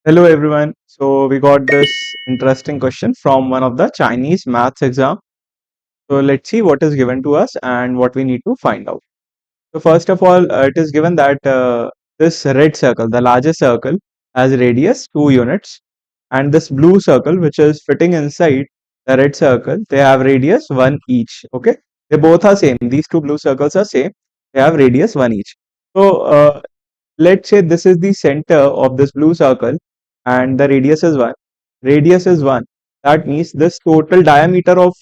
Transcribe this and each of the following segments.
Hello everyone. So we got this interesting question from one of the Chinese maths exam. So let's see what is given to us and what we need to find out. So first of all, it is given that this red circle, the largest circle, has radius 2 units, and this blue circle, which is fitting inside the red circle, they have radius 1 each. Okay, they both are same. These two blue circles are same. They have radius 1 each. So let's say this is the center of this blue circle and the radius is 1. Radius is 1. That means this total diameter of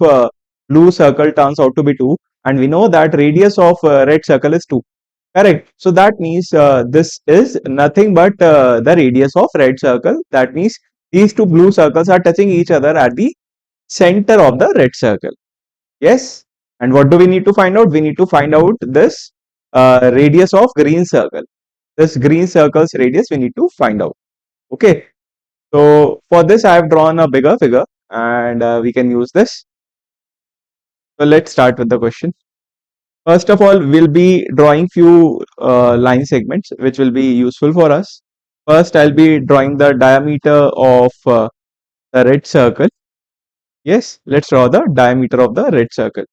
blue circle turns out to be 2, and we know that radius of red circle is 2. Correct. So that means this is nothing but the radius of red circle. That means these two blue circles are touching each other at the center of the red circle. Yes. And what do we need to find out? We need to find out this radius of green circle. This green circle's radius we need to find out. Okay. So for this I have drawn a bigger figure and we can use this. So let's start with the question. First of all, we'll be drawing few line segments which will be useful for us. First, I'll be drawing the diameter of the red circle. Yes, let's draw the diameter of the red circle.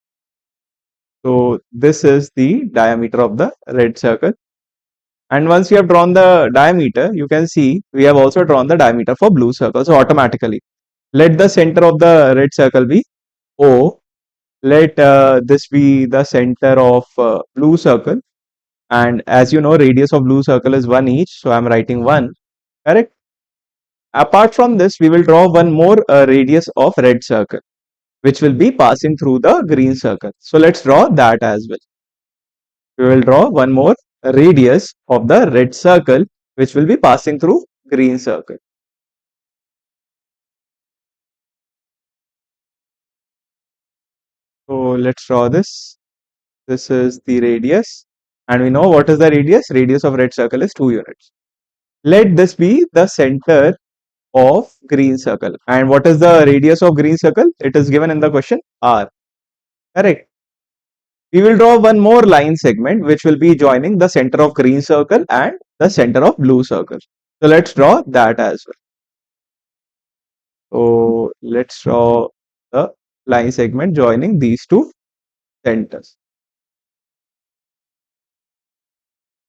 So this is the diameter of the red circle. And once we have drawn the diameter, you can see we have also drawn the diameter for blue circle. So automatically, let the center of the red circle be O. Let this be the center of blue circle. And as you know, radius of blue circle is 1 each. So I'm writing 1. Correct. Apart from this, we will draw one more radius of red circle, which will be passing through the green circle. So let's draw that as well. We will draw one more radius of the red circle, which will be passing through green circle. So let's draw this. This is the radius. And we know what is the radius? Radius of red circle is 2 units. Let this be the center of green circle. And what is the radius of green circle? It is given in the question R. Correct. We will draw one more line segment which will be joining the center of green circle and the center of blue circle. So let's draw that as well. So let's draw the line segment joining these two centers.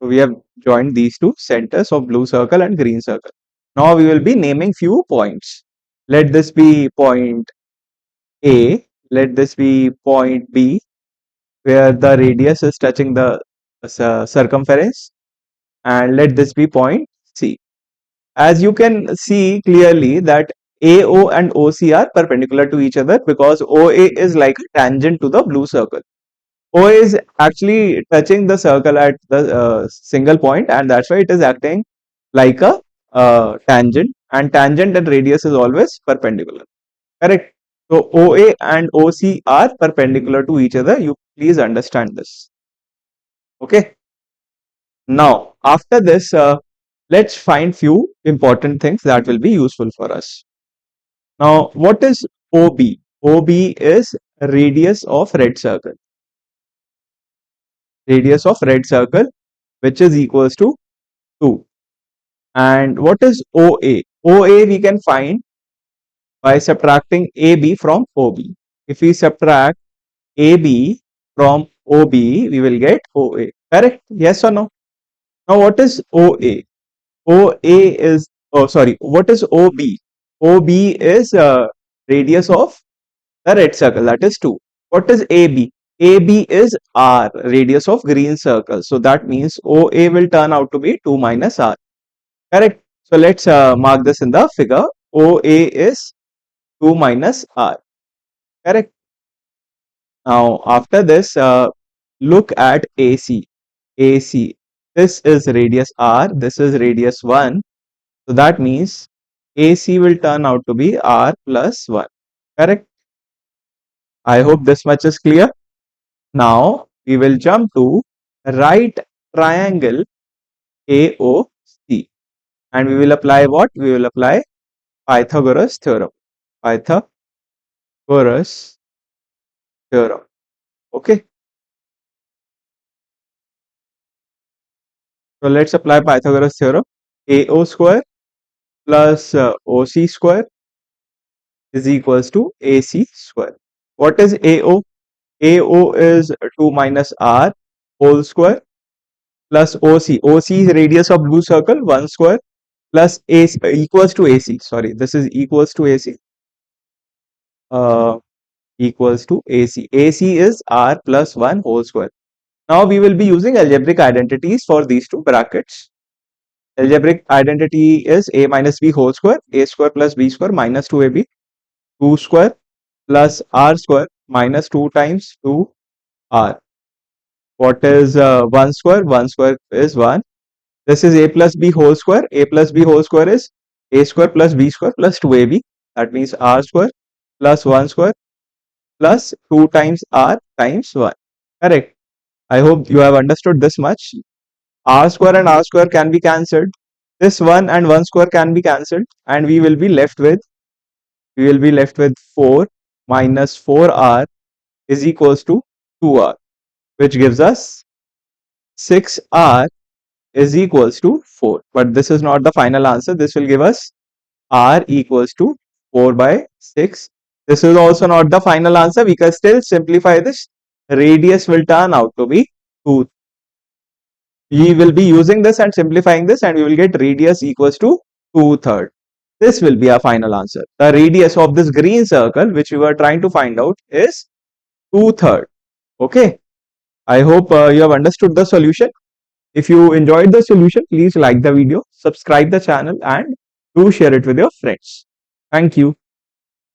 So we have joined these two centers of blue circle and green circle. Now we will be naming few points. Let this be point A. Let this be point B, where the radius is touching the circumference, and let this be point C. As you can see clearly that AO and OC are perpendicular to each other because OA is like a tangent to the blue circle. OA is actually touching the circle at the single point, and that's why it is acting like a tangent, and tangent and radius is always perpendicular. Correct. So OA and OC are perpendicular to each other. You please understand this. Okay. Now after this, let's find few important things that will be useful for us. Now, what is OB? OB is radius of red circle. Radius of red circle, which is equals to 2. And what is OA? OA we can find by subtracting AB from OB. If we subtract AB from OB, we will get OA. Correct? Yes or no? Now, what is OA? OA is, oh sorry, what is OB? OB is radius of the red circle, that is 2. What is AB? AB is R, radius of green circle. So that means OA will turn out to be 2 minus R. Correct. So let's mark this in the figure. OA is 2 minus R. Correct. Now after this, look at AC. AC. This is radius R. This is radius 1. So that means AC will turn out to be R plus 1. Correct. I hope this much is clear. Now we will jump to right triangle AOC, and we will apply what? We will apply Pythagoras theorem. Pythagoras theorem. Okay. So let's apply Pythagoras theorem. AO square plus OC square is equals to AC square. What is AO? AO is 2 minus R whole square plus OC. OC is radius of blue circle, 1 square plus AC equals to AC. Sorry, this is equals to AC. Equals to AC. AC is R plus 1 whole square. Now we will be using algebraic identities for these two brackets. Algebraic identity is A minus B whole square, A square plus B square minus 2AB, 2 square plus R square minus 2 times 2R. What is 1 square? 1 square is 1. This is A plus B whole square. A plus B whole square is A square plus B square plus 2AB. That means R square plus 1 square plus 2 times R times 1. Correct. I hope you have understood this much. R square and R square can be cancelled. This 1 and 1 square can be cancelled, and we will be left with 4 minus 4R is equals to 2R, which gives us 6R is equals to 4. But this is not the final answer. This will give us R equals to 4 by 6. This is also not the final answer. We can still simplify this. Radius will turn out to be 2. We will be using this and simplifying this, and we will get radius equals to 2/3. This will be our final answer. The radius of this green circle, which we were trying to find out, is 2/3. Okay. I hope you have understood the solution. If you enjoyed the solution, please like the video, subscribe the channel, and do share it with your friends. Thank you.